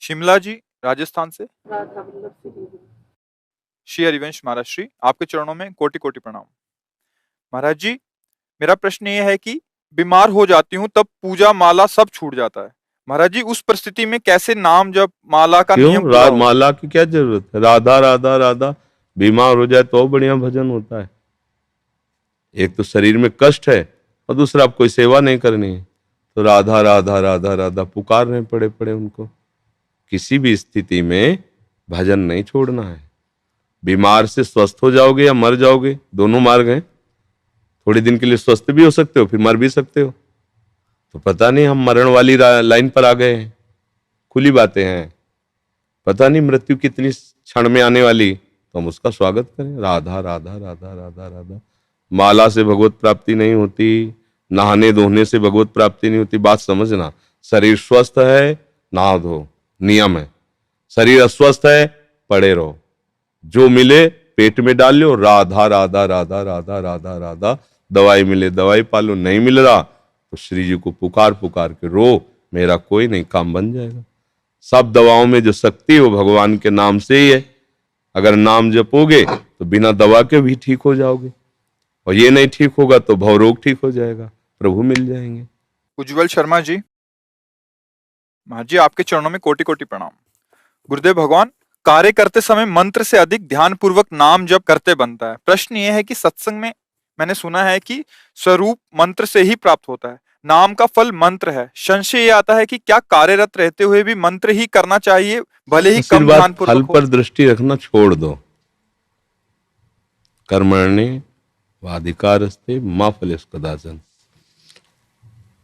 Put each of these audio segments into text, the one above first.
शिमला जी, राजस्थान से। राधा वल्लभ श्री। श्री हरिवंश महाराज श्री, आपके चरणों में कोटि कोटि प्रणाम। महाराज जी, मेरा प्रश्न ये है कि बीमार हो जाती हूँ तब पूजा माला सब छूट जाता है। महाराज जी, उस परिस्थिति में कैसे नाम जप माला का नियम पूरा हो? माला की क्या जरूरत है? राधा राधा राधा। बीमार हो जाए तो बढ़िया भजन होता है। एक तो शरीर में कष्ट है और दूसरा आप कोई सेवा नहीं करनी है, तो राधा राधा राधा राधा पुकार रहे पड़े पड़े उनको। किसी भी स्थिति में भजन नहीं छोड़ना है। बीमार से स्वस्थ हो जाओगे या मर जाओगे, दोनों मार्ग हैं। थोड़ी दिन के लिए स्वस्थ भी हो सकते हो, फिर मर भी सकते हो। तो पता नहीं हम मरण वाली लाइन पर आ गए हैं। खुली बातें हैं, पता नहीं मृत्यु कितनी क्षण में आने वाली, तो हम उसका स्वागत करें। राधा राधा राधा राधा राधा। माला से भगवत प्राप्ति नहीं होती, नहाने धोने से भगवत प्राप्ति नहीं होती। बात समझना, शरीर स्वस्थ है नहा धो, नियम है। शरीर अस्वस्थ है, पड़े रहो, जो मिले पेट में डाल लो, राधा राधा राधा राधा राधा राधा। दवाई मिले दवाई पालो, नहीं मिल रहा तो श्री जी को पुकार पुकार के रो, मेरा कोई नहीं, काम बन जाएगा। सब दवाओं में जो शक्ति वो भगवान के नाम से ही है। अगर नाम जपोगे तो बिना दवा के भी ठीक हो जाओगे, और ये नहीं ठीक होगा तो भवरोग ठीक हो जाएगा, प्रभु मिल जाएंगे। उज्जवल शर्मा जी, महाराज जी आपके चरणों में कोटि कोटि प्रणाम। गुरुदेव भगवान, कार्य करते समय मंत्र से अधिक ध्यान पूर्वक नाम जप करते बनता है। प्रश्न ये है कि सत्संग में मैंने सुना है कि स्वरूप मंत्र से ही प्राप्त होता है, नाम का फल मंत्र है। संशय ये आता है कि क्या कार्यरत रहते हुए भी मंत्र ही करना चाहिए, भले ही कम ध्यान फल पूर्वक हो? पर दृष्टि रखना छोड़ दो। कर्मण्ये वाधिकारस्ते मा फलेषु कदाचन।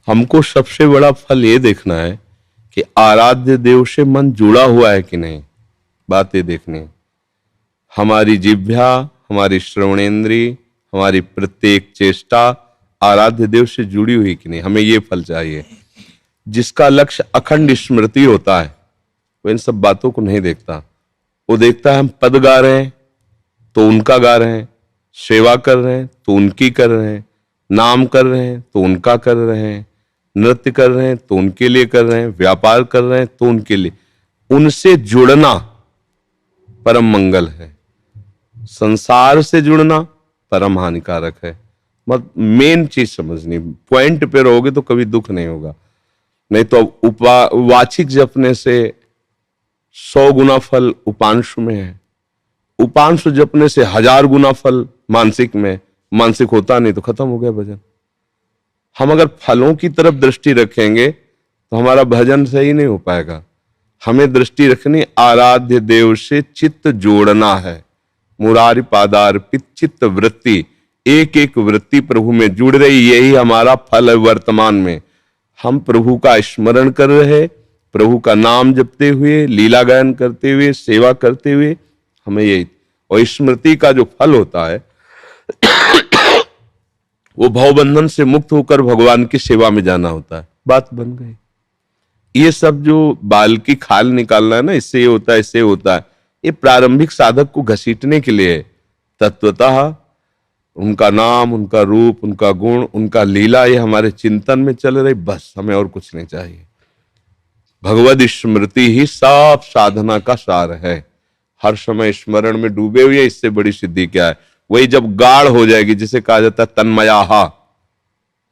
हमको सबसे बड़ा फल ये देखना है कि आराध्य देव से मन जुड़ा हुआ है कि नहीं। बातें देखनी, हमारी जिह्वा, हमारी श्रवणेन्द्री, हमारी प्रत्येक चेष्टा आराध्य देव से जुड़ी हुई कि नहीं, हमें ये फल चाहिए। जिसका लक्ष्य अखंड स्मृति होता है वो इन सब बातों को नहीं देखता। वो देखता है हम पद गा रहे हैं तो उनका गा रहे हैं, सेवा कर रहे हैं तो उनकी कर रहे हैं, नाम कर रहे हैं तो उनका कर रहे हैं, नृत्य कर रहे हैं तो उनके लिए कर रहे हैं, व्यापार कर रहे हैं तो उनके लिए। उनसे जुड़ना परम मंगल है, संसार से जुड़ना परम हानिकारक है। मत मेन चीज समझनी, पॉइंट पे रहोगे तो कभी दुख नहीं होगा। नहीं तो वाचिक जपने से 100 गुना फल उपांशु में है, उपांशु जपने से 1000 गुना फल मानसिक में। मानसिक होता नहीं तो खत्म हो गया भजन। हम अगर फलों की तरफ दृष्टि रखेंगे तो हमारा भजन सही नहीं हो पाएगा। हमें दृष्टि रखनी आराध्य देव से चित्त जोड़ना है। मुरारी पादार्पित चित्त वृत्ति, एक एक वृत्ति प्रभु में जुड़ रही, यही हमारा फल है। वर्तमान में हम प्रभु का स्मरण कर रहे, प्रभु का नाम जपते हुए, लीला गायन करते हुए, सेवा करते हुए, हमें यही। और स्मृति का जो फल होता है वो भवबंधन से मुक्त होकर भगवान की सेवा में जाना होता है। बात बन गई। ये सब जो बाल की खाल निकालना है ना, इससे ये होता है, इससे होता है, ये प्रारंभिक साधक को घसीटने के लिए है। तत्वतः उनका नाम, उनका रूप, उनका गुण, उनका लीला ये हमारे चिंतन में चल रही, बस हमें और कुछ नहीं चाहिए। भगवद स्मृति ही सब साधना का सार है। हर समय स्मरण में डूबे हुए, इससे बड़ी सिद्धि क्या है। वही जब गाढ़ हो जाएगी, जिसे कहा जाता है तन्मयाहा,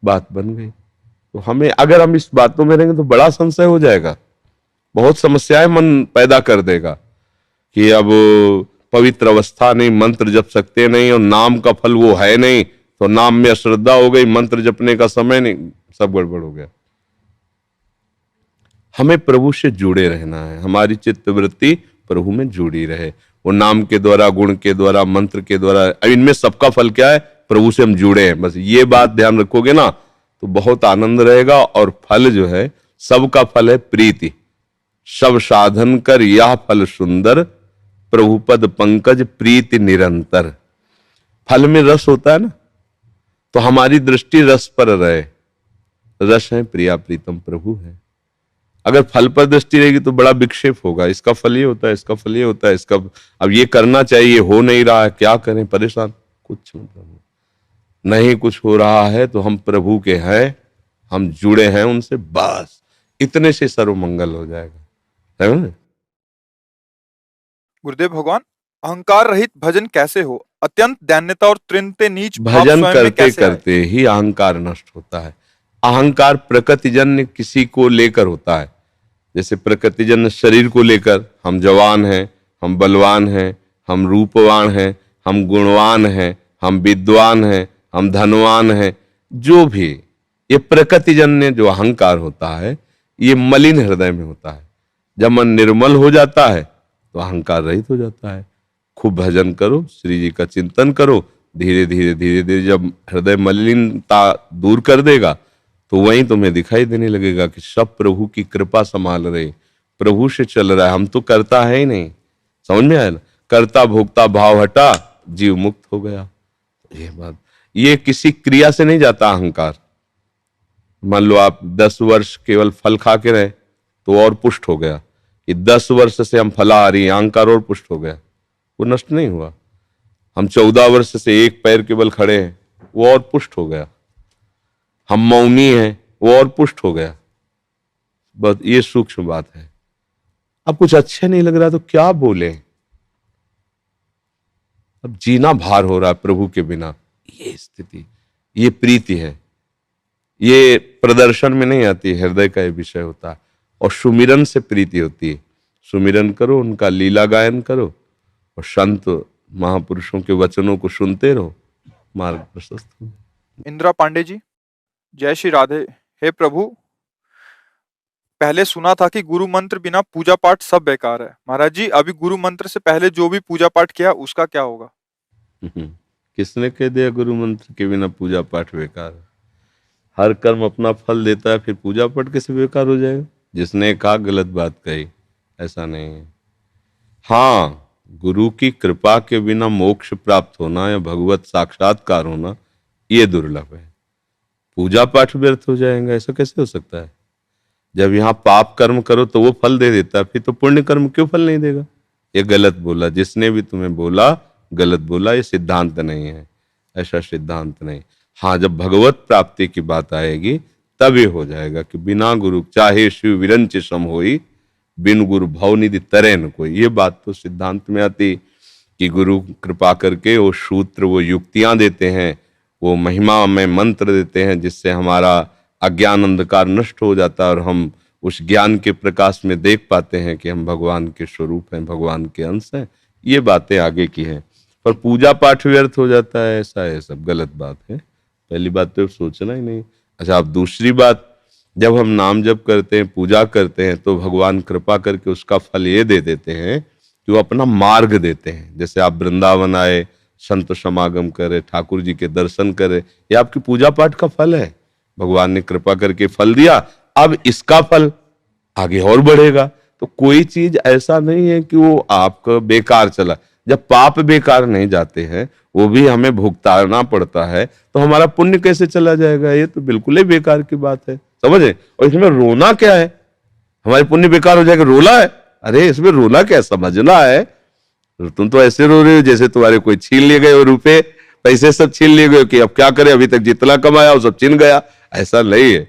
बात बन गई। तो हमें, अगर हम इस बातों में रहेंगे तो बड़ा संशय हो जाएगा, बहुत समस्याएं मन पैदा कर देगा कि अब पवित्र अवस्था नहीं, मंत्र जप सकते नहीं, और नाम का फल वो है नहीं, तो नाम में अश्रद्धा हो गई, मंत्र जपने का समय नहीं, सब गड़बड़ हो गया। हमें प्रभु से जुड़े रहना है, हमारी चित्त वृत्ति प्रभु में जुड़ी रहे। वो नाम के द्वारा, गुण के द्वारा, मंत्र के द्वारा, इनमें सबका फल क्या है? प्रभु से हम जुड़े हैं। बस ये बात ध्यान रखोगे ना तो बहुत आनंद रहेगा। और फल जो है, सबका फल है प्रीति। सब साधन कर यह फल सुंदर, प्रभुपद पंकज प्रीति निरंतर। फल में रस होता है ना, तो हमारी दृष्टि रस पर रहे। रस है प्रिया प्रीतम प्रभु है। अगर फल पर दृष्टि रहेगी तो बड़ा विक्षेप होगा, इसका फल ये होता है, इसका फल ये होता है, इसका अब ये करना चाहिए, हो नहीं रहा है, क्या करें, परेशान। कुछ मतलब नहीं, कुछ हो रहा है तो हम प्रभु के हैं, हम जुड़े हैं उनसे, बस इतने से सर्व मंगल हो जाएगा। समझे? गुरुदेव भगवान, अहंकार रहित भजन कैसे हो? अत्यंत दैन्यता और त्रिन्ते नीच भाव भजन स्वयं में करते कैसे आए? करते ही अहंकार नष्ट होता है। अहंकार प्रकृतिजन्य किसी को लेकर होता है। जैसे प्रकृतिजन्य शरीर को लेकर, हम जवान हैं, हम बलवान हैं, हम रूपवान हैं, हम गुणवान हैं, हम विद्वान हैं, हम धनवान हैं, जो भी ये प्रकृतिजन्य जो अहंकार होता है, ये मलिन हृदय में होता है। जब मन निर्मल हो जाता है तो अहंकार रहित हो जाता है। खूब भजन करो, श्री जी का चिंतन करो, धीरे धीरे धीरे धीरे जब हृदय मलिनता दूर कर देगा तो वहीं तुम्हें दिखाई देने लगेगा कि सब प्रभु की कृपा संभाल रहे, प्रभु से चल रहा है। हम तो करता है ही नहीं। समझ में आया ना? कर्ता भोक्ता भाव हटा, जीव मुक्त हो गया। ये बात, ये किसी क्रिया से नहीं जाता अहंकार। मान लो आप 10 वर्ष केवल फल खा के रहे तो और पुष्ट हो गया, ये 10 वर्ष से हम फलाहारी, अहंकार और पुष्ट हो गया, वो नष्ट नहीं हुआ। हम 14 वर्ष से एक पैर केवल खड़े हैं, वो और पुष्ट हो गया। हम मौनी हैं, वो और पुष्ट हो गया। बस ये सूक्ष्म बात है। अब कुछ अच्छा नहीं लग रहा तो क्या बोले? अब जीना भार हो रहा है प्रभु के बिना। ये स्थिति, ये प्रीति है, ये प्रदर्शन में नहीं आती, हृदय का ये विषय होता है। और सुमिरन से प्रीति होती है। सुमिरन करो, उनका लीला गायन करो और संत महापुरुषों के वचनों को सुनते रहो, मार्ग प्रशस्त हो। इंदिरा पांडे जी, जय श्री राधे। हे प्रभु, पहले सुना था कि गुरु मंत्र बिना पूजा पाठ सब बेकार है। महाराज जी, अभी गुरु मंत्र से पहले जो भी पूजा पाठ किया उसका क्या होगा? किसने कह दिया गुरु मंत्र के बिना पूजा पाठ बेकार है? हर कर्म अपना फल देता है, फिर पूजा पाठ कैसे बेकार हो जाएगा? जिसने कहा गलत बात कही, ऐसा नहीं है। हाँ, गुरु की कृपा के बिना मोक्ष प्राप्त होना या भगवत साक्षात्कार होना ये दुर्लभ है। पूजा पाठ व्यर्थ हो जाएगा, ऐसा कैसे हो सकता है? जब यहाँ पाप कर्म करो तो वो फल दे देता है, फिर तो पुण्य कर्म क्यों फल नहीं देगा? ये गलत बोला, जिसने भी तुम्हें बोला गलत बोला, ये सिद्धांत नहीं है, ऐसा सिद्धांत नहीं। हाँ, जब भगवत प्राप्ति की बात आएगी तब ये हो जाएगा कि बिना गुरु चाहे शिव विरंच सम होई, बिन गुरु भवनिधि तरे न कोई। ये बात तो सिद्धांत में आती कि गुरु कृपा करके वो सूत्र, वो युक्तियां देते हैं, वो महिमा में मंत्र देते हैं, जिससे हमारा अज्ञान अंधकार नष्ट हो जाता है और हम उस ज्ञान के प्रकाश में देख पाते हैं कि हम भगवान के स्वरूप हैं, भगवान के अंश हैं। ये बातें आगे की हैं। पर पूजा पाठ व्यर्थ हो जाता है, ऐसा है, सब गलत बात है। पहली बात तो सोचना ही नहीं। अच्छा, अब दूसरी बात, जब हम नाम जप करते हैं, पूजा करते हैं, तो भगवान कृपा करके उसका फल ये दे देते हैं कि वो अपना मार्ग देते हैं। जैसे आप वृंदावन आए, संत समागम करे, ठाकुर जी के दर्शन करे, ये आपकी पूजा पाठ का फल है। भगवान ने कृपा करके फल दिया, अब इसका फल आगे और बढ़ेगा। तो कोई चीज ऐसा नहीं है कि वो आपका बेकार चला। जब पाप बेकार नहीं जाते हैं, वो भी हमें भुगताना पड़ता है, तो हमारा पुण्य कैसे चला जाएगा? ये तो बिल्कुल ही बेकार की बात है, समझे? और इसमें रोना क्या है? हमारे पुण्य बेकार हो जाएगा, रोला है? अरे इसमें रोना क्या, समझना है। तुम तो ऐसे रो रहे हो जैसे तुम्हारे कोई छीन लिए गए हो, रुपए पैसे सब छीन लिए गए कि अब क्या करें, अभी तक जितना कमाया वो सब छीन गया। ऐसा नहीं है,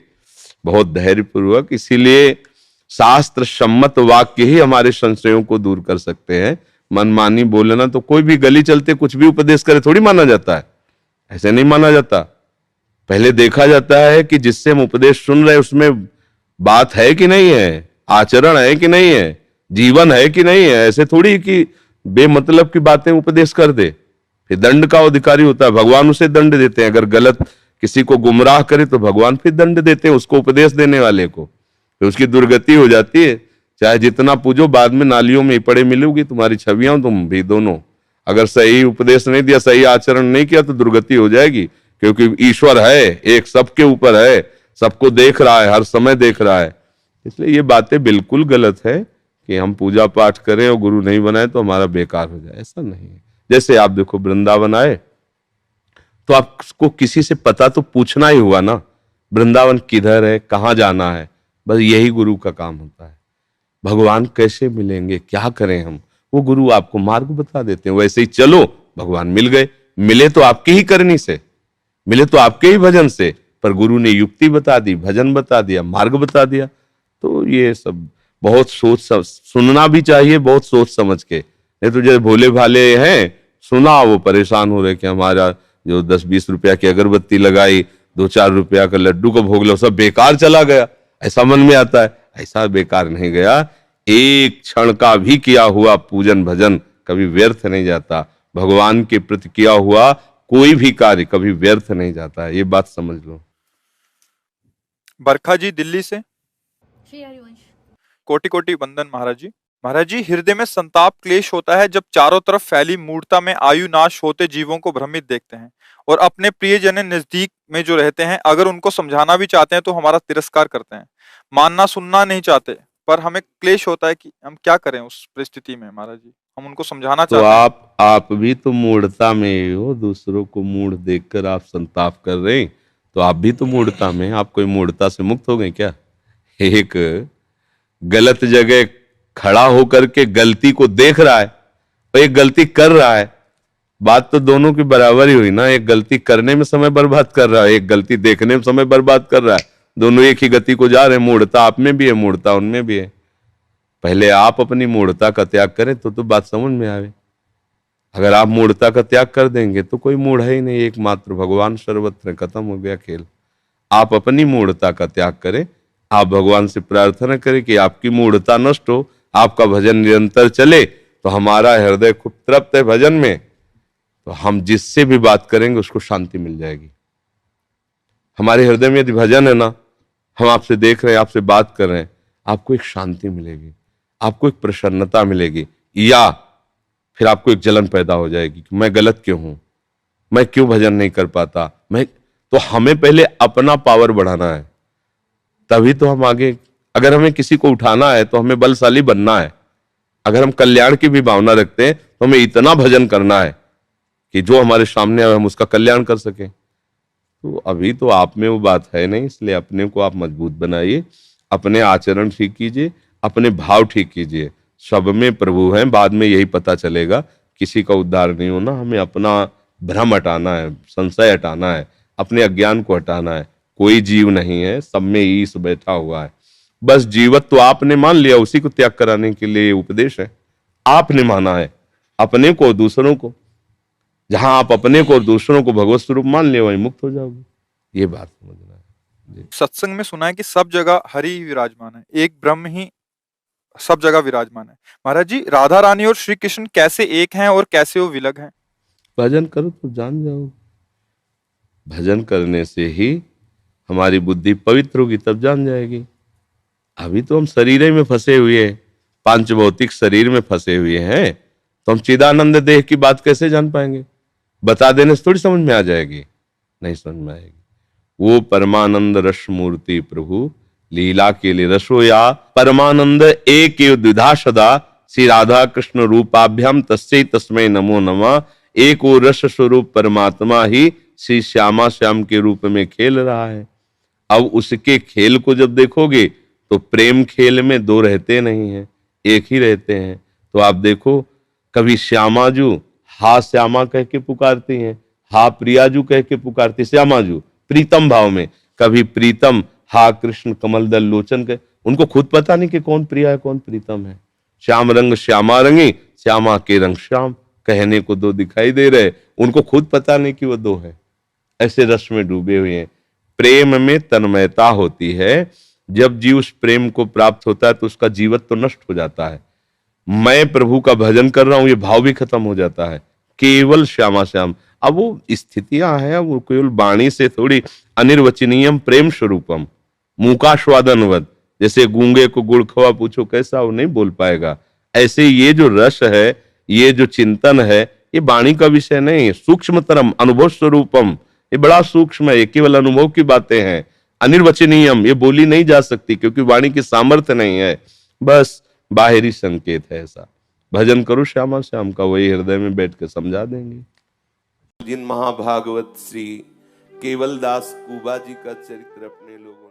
बहुत धैर्यपूर्वक। इसीलिए शास्त्र सम्मत वाक्य ही हमारे संशयों को दूर कर सकते हैं। मनमानी बोलना, तो कोई भी गली चलते कुछ भी उपदेश करे थोड़ी माना जाता है, ऐसे नहीं माना जाता। पहले देखा जाता है कि जिससे हम उपदेश सुन रहे हैं उसमें बात है कि नहीं है, आचरण है कि नहीं है, जीवन है कि नहीं है। ऐसे थोड़ी कि बेमतलब की बातें उपदेश कर दे। फिर दंड का अधिकारी होता है, भगवान उसे दंड देते हैं। अगर गलत किसी को गुमराह करे तो भगवान फिर दंड देते हैं उसको, उपदेश देने वाले को। फिर उसकी दुर्गति हो जाती है। चाहे जितना पूजो, बाद में नालियों में पड़े मिलोगी तुम्हारी छवियां, तुम भी दोनों। अगर सही उपदेश नहीं दिया, सही आचरण नहीं किया तो दुर्गति हो जाएगी। क्योंकि ईश्वर है एक, सबके ऊपर है, सबको देख रहा है, हर समय देख रहा है। इसलिए ये बातें बिल्कुल गलत है कि हम पूजा पाठ करें और गुरु नहीं बनाए तो हमारा बेकार हो जाए, ऐसा नहीं है। जैसे आप देखो, वृंदावन आए तो आपको किसी से पता तो पूछना ही हुआ ना, वृंदावन किधर है, कहाँ जाना है। बस यही गुरु का काम होता है। भगवान कैसे मिलेंगे, क्या करें हम, वो गुरु आपको मार्ग बता देते हैं। वैसे ही चलो, भगवान मिल गए। मिले तो आपकी ही करनी से, मिले तो आपके ही भजन से, पर गुरु ने युक्ति बता दी, भजन बता दिया, मार्ग बता दिया। तो ये सब बहुत सुनना भी चाहिए, बहुत सोच समझ के। नहीं तो जैसे भोले भाले हैं, सुना वो परेशान हो रहे कि हमारा जो 10-20 रुपया की अगरबत्ती लगाई, 2-4 रुपया का लड्डू का भोग लो, सब बेकार चला गया, ऐसा मन में आता है। ऐसा बेकार नहीं गया, एक क्षण का भी किया हुआ पूजन भजन कभी व्यर्थ नहीं जाता। भगवान के प्रति किया हुआ कोई भी कार्य कभी व्यर्थ नहीं जाता है, ये बात समझ लो। बरखा जी दिल्ली से। श्री हरिवंश। कोटि कोटि वंदन महाराज जी। महाराज जी, हृदय में संताप क्लेश होता है जब चारों तरफ फैली मूढ़ता में आयु नाश होते जीवों को भ्रमित देखते हैं और अपने प्रियजन नजदीक में जो रहते हैं, अगर उनको समझाना भी चाहते हैं तो हमारा तिरस्कार करते हैं, मानना सुनना नहीं चाहते। पर हमें क्लेश होता है कि हम क्या करें उस परिस्थिति में। महाराज जी, हम उनको समझाना तो चाहते हैं। आप भी तो मूढ़ता में हो, दूसरों को मूढ़ देखकर आप संताप कर रहे हैं, तो आप भी तो मूढ़ता में हैं। आप कोई मूढ़ता से मुक्त हो गए क्या? एक गलत जगह खड़ा होकर के गलती को देख रहा है और एक गलती कर रहा है, बात तो दोनों की बराबर ही हुई ना। एक गलती करने में समय बर्बाद कर रहा है, एक गलती देखने में समय बर्बाद कर रहा है, दोनों एक ही गति को जा रहे हैं। मूढ़ता आप में भी है, मूढ़ता उनमें भी है। पहले आप अपनी मूढ़ता का त्याग करें तो बात समझ में आवे। अगर आप मूढ़ता का त्याग कर देंगे तो कोई मूढ़ है ही नहीं, एकमात्र भगवान सर्वत्र, खत्म हो गया खेल। आप अपनी मूढ़ता का त्याग करें, आप भगवान से प्रार्थना करें कि आपकी मूढ़ता नष्ट हो, आपका भजन निरंतर चले, तो हमारा हृदय खूब तृप्त है भजन में, तो हम जिससे भी बात करेंगे उसको शांति मिल जाएगी। हमारे हृदय में यदि भजन है ना, हम आपसे देख रहे हैं, आपसे बात कर रहे हैं, आपको एक शांति मिलेगी, आपको एक प्रसन्नता मिलेगी, या फिर आपको एक जलन पैदा हो जाएगी कि मैं गलत क्यों हूं, मैं क्यों भजन नहीं कर पाता। तो हमें पहले अपना पावर बढ़ाना है, तभी तो हम आगे। अगर हमें किसी को उठाना है तो हमें बलशाली बनना है। अगर हम कल्याण की भी भावना रखते हैं तो हमें इतना भजन करना है कि जो हमारे सामने आए हम उसका कल्याण कर सकें। तो अभी तो आप में वो बात है नहीं, इसलिए अपने को आप मजबूत बनाइए, अपने आचरण ठीक कीजिए, अपने भाव ठीक कीजिए। सब में प्रभु हैं, बाद में यही पता चलेगा। किसी का उद्धार नहीं होना, हमें अपना भ्रम हटाना है, संशय हटाना है, अपने अज्ञान को हटाना है। कोई जीव नहीं है, सब में ईश बैठा हुआ है। बस जीवत तो आपने मान लिया, उसी को त्याग कराने के लिए उपदेश है। आपने माना है, अपने को दूसरों को। जहां आप अपने को और दूसरों को भगवत स्वरूप मान ले, वहीं मुक्त हो जाओगे। ये बात समझना है। सत्संग में सुना है कि सब जगह हरि ही विराजमान है, एक ब्रह्म ही सब जगह विराजमान है। महाराज जी, राधा रानी और श्री कृष्ण कैसे एक हैं और कैसे वो विलग हैं? भजन करो तो जान जाओ। भजन करने से ही हमारी बुद्धि पवित्र होगी, तब जान जाएगी। अभी तो हम शरीर में फंसे हुए हैं, पांच भौतिक शरीर में फंसे हुए हैं, तो हम चिदानंद देह की बात कैसे जान पाएंगे? बता देने से थोड़ी समझ में आ जाएगी, नहीं समझ में आएगी। वो परमानंद रस मूर्ति प्रभु लीला के लिए रसो, या परमानंद एक द्विधा सदा श्री राधा कृष्ण रूपाभ्याम तस्मै तस्मै नमो नमः। एक वो रस स्वरूप परमात्मा ही श्री श्यामा श्याम के रूप में खेल रहा है। अब उसके खेल को जब देखोगे तो प्रेम खेल में दो रहते नहीं हैं, एक ही रहते हैं। तो आप देखो, कभी श्यामाजू हा श्यामा कह के पुकारती हैं, हा प्रियाजू कह के पुकारती श्यामाजू प्रीतम भाव में। कभी प्रीतम हा कृष्ण कमल दल लोचन कह, उनको खुद पता नहीं कि कौन प्रिया है कौन प्रीतम है। श्याम रंग श्यामा रंगी, श्यामा के रंग श्याम, कहने को दो दिखाई दे रहे, उनको खुद पता नहीं कि वो दो है। ऐसे रस में डूबे हुए हैं। प्रेम में तन्मयता होती है। जब जीव उस प्रेम को प्राप्त होता है तो उसका जीवत तो नष्ट हो जाता है। मैं प्रभु का भजन कर रहा हूं, ये भाव भी खत्म हो जाता है। केवल श्यामा श्याम। अब वो स्थितियां हैं, वो केवल वाणी से थोड़ी। अनिर्वचनीयम प्रेम स्वरूपम मूकास्वादनवद, जैसे गूंगे को गुड़ खवा पूछो कैसा, वो नहीं बोल पाएगा। ऐसे ये जो रस है, ये जो चिंतन है, ये वाणी का विषय नहीं है। सूक्ष्मतरम अनुभव स्वरूपम, ये बड़ा सूक्ष्म है, ये केवल अनुभव की बातें हैं। अनिर्वचनीयम, ये बोली नहीं जा सकती क्योंकि वाणी की सामर्थ्य नहीं है, बस बाहरी संकेत है ऐसा। भजन करो श्यामा श्याम का, वही हृदय में बैठ के समझा देंगे। जिन महाभागवत श्री केवल दास कुबा जी का चरित्र अपने लोगों